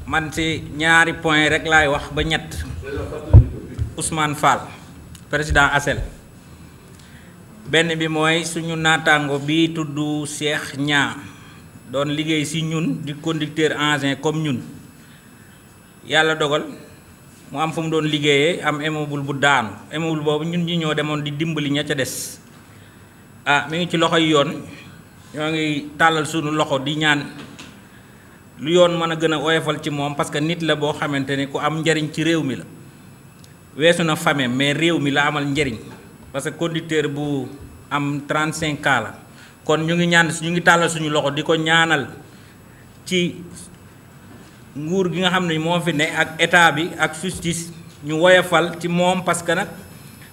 man ci ñaari point rek laay wax ba ñett. Ousmane Fall président ASEL benn bi mooy suñu naataango bi tudd Cheikh Niang doon liggéey ci ñun di conducteur engin comme ñun yàlla dogal mu am fu mu doon liggéeyee am immeuble bu daanu immeuble boobu ñun ñi ñoo demoon di dimbali ña ca des mi ngi ci loxoy yoon ñoo ngi tàllal suñu loxo di ñaan lu yoon mën a gën a oyofal ci moom parce que nit la boo xamante ni ku am njariñ ci réew mi la weesu na famille mais réew mi la amal njariñ parce que conducteur bu am 35 ans la kon ñu ngi ñaan ñu ngi tàllal suñu loxo di ko ñaanal ci nguur gi nga xam ne moo fi ne ak état bi ak justice ñu woyofal ci moom parce que nag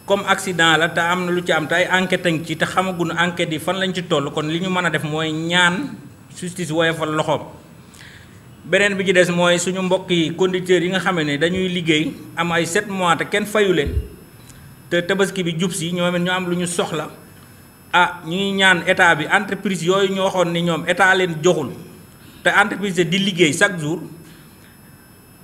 comme accident la te am na lu ci am te ay enquête ngi ci te xamaguñu enquête yi fan lañ ci toll kon li ñu mën a def mooy ñaan justice woyofal loxoom. beneen bi ci des mooy suñu mbokk yi conducteurs yi nga xam ne dañuy liggéey am ay 7 mois te kenn fayu leen te tabaski bi jub si ñoom it ñu am lu ñu soxla ñu ngi ñaan état bi entreprise yooyu ñu waxoon ni ñoom état leen joxul te entreprise di liggéey chaque jour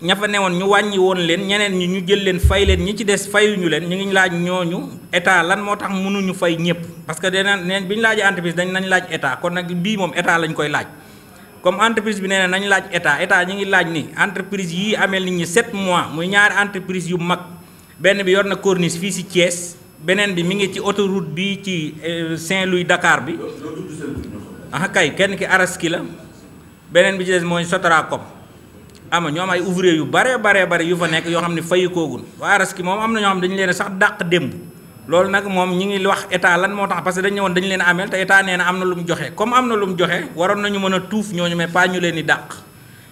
ña fa newoon ñu wàññi woon leen ñeneen ñi ñu jël leen fay leen ñi ci des fayuñu leen ñu ngi laaj ñooñu état lan moo tax mënuñu fay ñëpp parce que neen bi ñu laajee entreprise nañ laaj état kon nag bii moom état lañ koy laaj. comme entreprise bi nee na nañ laaj état ñi ngi laaj ni entreprise yii ameel nit ñi 7 mois muy ñaari entreprise yu mag benn bi yor na corniche fii ci Thiès beneen bi mi ngi ci autoroute bi ci Saint-Louis Dakar bi kay kenn ki Araski la beneen bi ci des mooy Sotracom ñoo am ay ouvrier yu bare yu fa nekk yoo xam ne fayikoogun waa Araski moom am na ñoo xam dañu leen sax dàq démb loolu nag moom ñi ngi wax état lan moo tax parce que dañu ñëwoon dañu leen ameel te état nee na am na lu mu joxe comme am na lu mu joxe waroon nañu mën a tuuf ñooñu mais pas ñu leen di dàq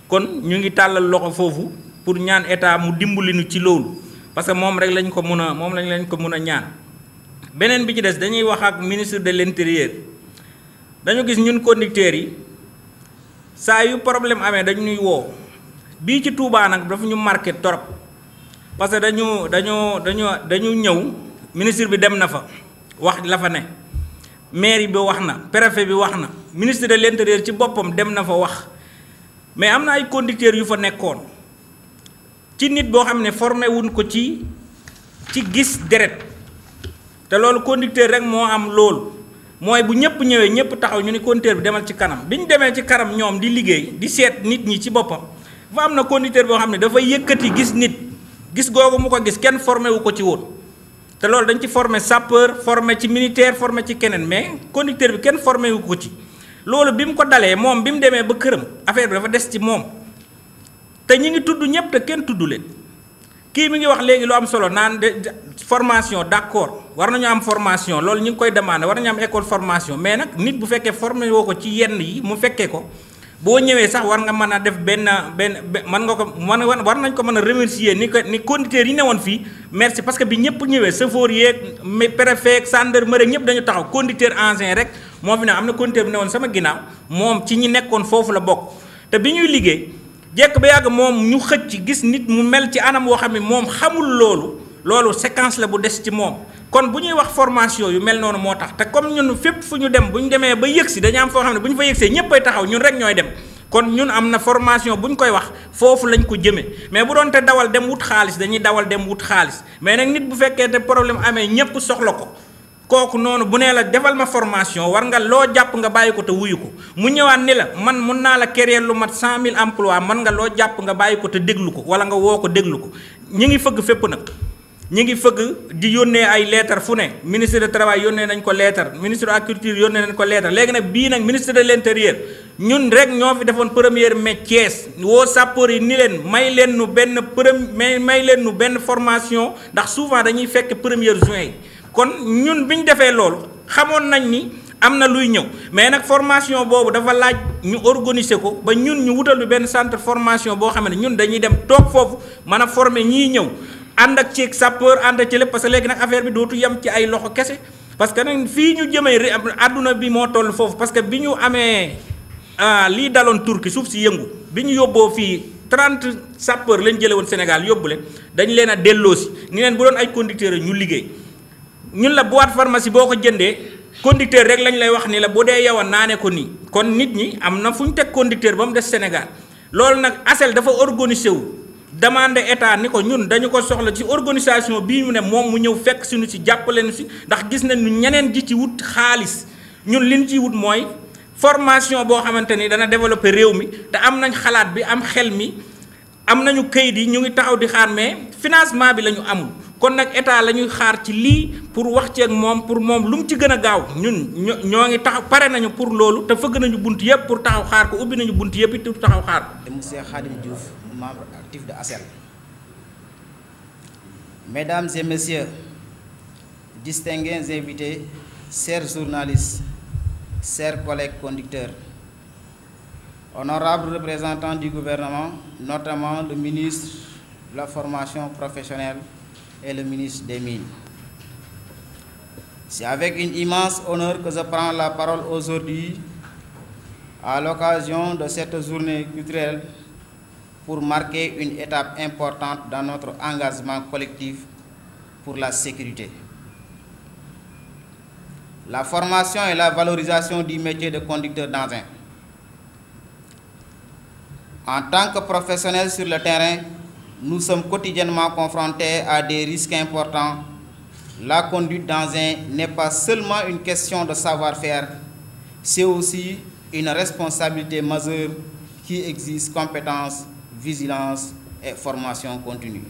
kon ñu ngi tàllal loxo foofu pour ñaan état mu dimbali ñu ci loolu parce que moom rek lañ ko mën a moom lañ ko mën a ñaan. beneen bi ci des dañuy wax ak ministre de l'intérieur dañu gis ñun conducteurs yi saa yu problème amee dañu ñuy woo bii ci Touba nag dafa ñu marqué trop parce que dañu ñëw. ministre bi dem na fa wax la fa ne maire bi wax na préfet bi wax na ministre de l'intérieur ci boppam dem na fa wax mais am na ay conducteurs yu fa nekkoon ci nit boo xam ne formé wuñ ko ci gis deret te loolu conducteur rek moo am loolu mooy bu ñëpp ñëwee ñëpp taxaw ñu ni conducteur bi demal ci kanam bi ñu demee ci kanam ñoom di liggéey di seet nit ñi ci boppam fa am na conducteur boo xam ne dafay yëkkati gis nit gis googu mu ko gis kenn formé wu ko ci woon. te loolu dañ ci formé sapeur formé ci militaire formé ci keneen mais conducteur bi kenn formé wu ko ci loolu bi mu ko dalee moom bi mu demee ba këram affaire bi dafa des ci moom te ñi ngi tudd ñëpp te kenn tudd leen kii mi ngi wax léegi lu am solo naan formation d'accord war nañu am formation loolu ñu ngi koy demandé war nañu am école formation mais nag nit bu fekkee formé woo ko ci yenn yi mu fekkee ko boo ñëwee sax war nga mën a def benn mën nga ko war nañ ko mën a remercier ni conducteurs yi newoon fii merci parce que bi ñëpp ñëwee chauffeur yeeg préfet gendarmerie ñëpp dañu taxaw conducteur engin rek moo fi ne am na conducteur bi newoon sama ginnaaw moom ci ñi nekkoon foofu la bokk te bi ñuy liggéey jekk ba yàgg moom ñu xëcc gis nit mu mel ci anam woo xam ne moom xamul loolu séquence la bu des ci moom kon bu ñuy wax formation yu mel noonu moo tax te comme ñun fépp fu ñu dem bu ñu demee ba yëgsi dañu am foo xam ne bu ñu fa yëgsee ñëppay taxaw ñun rek ñooy dem kon ñun am na formation bu ñu koy wax foofu lañ ko jëmee mais bu doon te dawal dem wut xaalis dañuy dawal dem wut xaalis mais nag nit bu fekkee te problème amee ñëpp soxla ko kooku noonu bu nee la defal ma formation war nga loo jàpp nga bàyyi ko te wuyu ko mu ñëwaat ni la man mun naa la créer lu mat 100 000 emplois man nga loo jàpp nga bàyyi ko te déglu ko wala nga woo ko déglu ko ñi ngi fëgg fépp nag ñi ngi fëgg di yónnee ay lettre fu ne ministre de travail yónnee nañ ko lettre ministre de la culture yónnee nañ ko lettre léegi nag bii nag ministre de l'intérieur ñun rek ñoo fi defoon première mai Thiès woo sapeur yi ni leen may leen nu benn formation ndax souvent dañuy fekk 1er juin yi kon ñun bi ñu defee loolu xamoon nañ ni am na luy ñëw mais nag formation boobu dafa laaj ñu organiser ko ba ñun ñu wutal bi benn centre formation boo xam ne ñun dañuy dem toog foofu mën a former ñii ñëw ànd ak ci sapeur ànd ak ci lépp parce que léegi nag affaire bi dootu yem ci ay loxo kese parce que nag fii ñu jëmee àdduna bi moo toll foofu parce que bi ñu amee lii daloon Turquie suuf si yëngu bi ñu yóbboo fii 30 sapeur lañ jële woon Sénégal yóbbu leen dañ leen a delloosi ni leen bu doon ay conducteurs ñu liggéey ñun la boîte pharmacie boo ko jëndee conducteur rek lañ lay wax ni la bu dee yow a naane ko nii kon nit ñi am na fu ñu teg conducteur ba mu des Sénégal loolu nag ASEL dafa organiser wu demande état ni ko ñun dañu ko soxla ci organisation bii ñu ne moom mu ñëw fekk suñu ci jàppale nu si ndax gis nañ ñu ñeneen ji ci wut xaalis ñun liñ ciy wut mooy formation boo xamante ni dana développer réew mi te am nañ xalaat bi am xel mi am nañu kayit yi ñu ngi taxaw di xaar mais financement bi la ñu amul kon nag état la ñuy xaar ci lii pour wax ci ak moom pour moom lu mu ci gën a gaaw ñun ñoo ngi taxaw pare nañu pour loolu te fëgg nañu bunt yëpp pour taxaw xaar ko ubbi nañu bunt yëpp it pour taxaw xaar ko. Monsieur Khadim Diouf, membre actif de ASEL. Mesdames et messieurs, distingués invités, chers journalistes, chers collègues conducteurs, honorables représentants du gouvernement, notamment le ministre de la formation professionnelle et le ministre des Mines. C'est avec un immense honneur que je prends la parole aujourd'hui à l'occasion de cette journée culturelle pour marquer une étape importante dans notre engagement collectif pour la sécurité. La formation et la valorisation du métier de conducteur d'engin. En tant que professionnels sur le terrain, nous sommes quotidiennement confrontés à des risques importants. La conduite d'engin n'est pas seulement une question de savoir-faire, c'est aussi une responsabilité majeure qui exige compétence, vigilance et formation continue.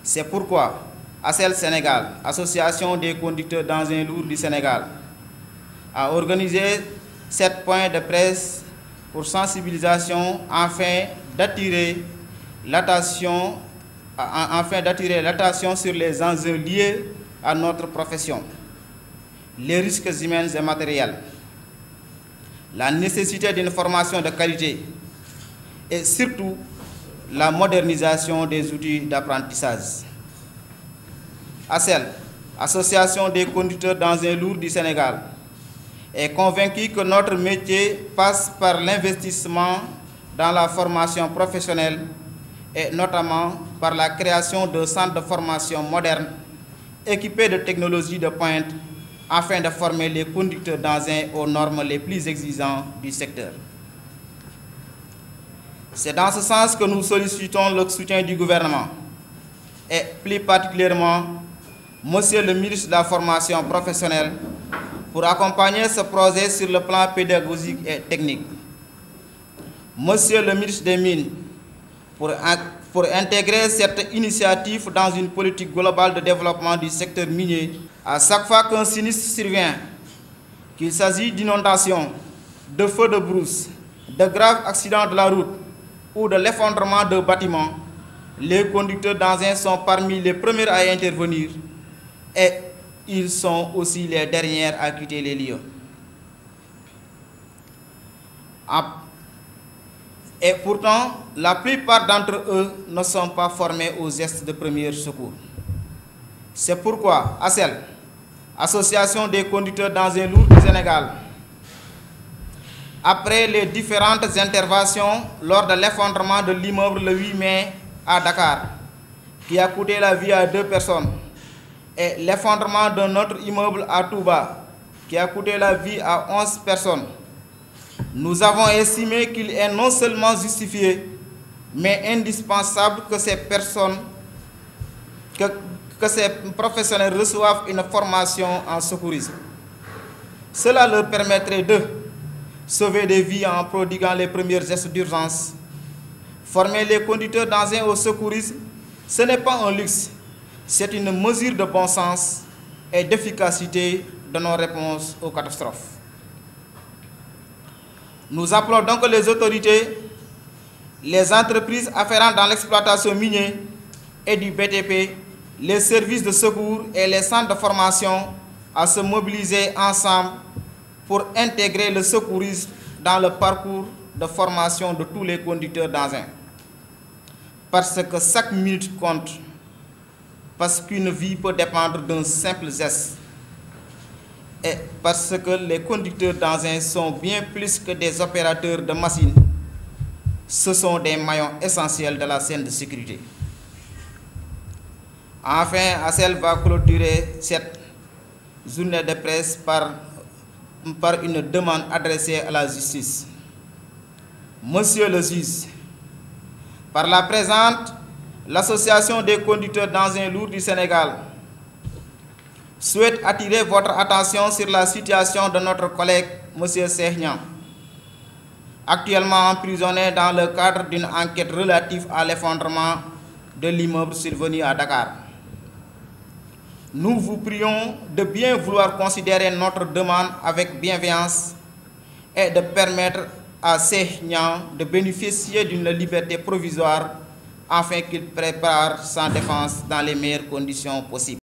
C'est pourquoi ASEL Sénégal, Association des conducteurs d'engins lourds du Sénégal, a organisé 7 points de presse pour sensibilisation afin d'attirer l'attention sur les enjeux liés à notre profession, les risques humains et matériels, la nécessité d'une formation de qualité et surtout la modernisation des outils d'apprentissage. ASEL, Association des conducteurs d'engins lourds du Sénégal, est convaincu que notre métier passe par l'investissement dans la formation professionnelle et notamment par la création de centres de formation modernes équipés de technologies de pointe afin de former les conducteurs d'engins aux normes les plus exigeantes du secteur. C'est dans ce sens que nous sollicitons le soutien du gouvernement et plus particulièrement Monsieur le ministre de la Formation professionnelle pour accompagner ce projet sur le plan pédagogique et technique. Monsieur le ministre des Mines pour intégrer cette initiative dans une politique globale de développement du secteur minier. À chaque fois qu'un sinistre survient, qu'il s'agit d'inondations, de feux de brousse, de graves accidents de la route ou de l'effondrement de bâtiments, les conducteurs d'engins sont parmi les premiers à intervenir et ils sont aussi les derniers à quitter les lieux. Et pourtant, la plupart d'entre eux ne sont pas formés aux gestes de premier secours. C'est pourquoi ASEL, Association des conducteurs d'engins lourds du Sénégal, après les différentes interventions lors de l'effondrement de l'immeuble le 8 mai à Dakar, qui a coûté la vie à 2 personnes, et l'effondrement d'un autre immeuble à Touba, qui a coûté la vie à 11 personnes, nous avons estimé qu'il est non seulement justifié, mais indispensable que ces personnes, que ces professionnels reçoivent une formation en secourisme. Cela leur permettrait de sauver des vies en prodiguant les premiers gestes d'urgence. Former les conducteurs d'engins au secourisme, ce n'est pas un luxe, c'est une mesure de bon sens et d'efficacité de nos réponses aux catastrophes. Nous appelons donc les autorités, les entreprises afférentes dans l'exploitation minière et du BTP, les services de secours et les centres de formation à se mobiliser ensemble pour intégrer le secourisme dans le parcours de formation de tous les conducteurs d'engins. Parce que chaque minute compte, parce qu'une vie peut dépendre d'un simple geste. Et parce que les conducteurs d'engins sont bien plus que des opérateurs de machines, ce sont des maillons essentiels de la chaîne de sécurité. Enfin, ASEL va clôturer cette journée de presse par une demande adressée à la justice. Monsieur le juge, par la présente, l'Association des conducteurs d'engins lourds du Sénégal souhaite attirer votre attention sur la situation de notre collègue Monsieur Cheikh Niang, actuellement emprisonné dans le cadre d'une enquête relative à l'effondrement de l'immeuble survenu à Dakar. Nous vous prions de bien vouloir considérer notre demande avec bienveillance et de permettre à Cheikh Niang de bénéficier d'une liberté provisoire afin qu'il prépare sa défense dans les meilleures conditions possibles.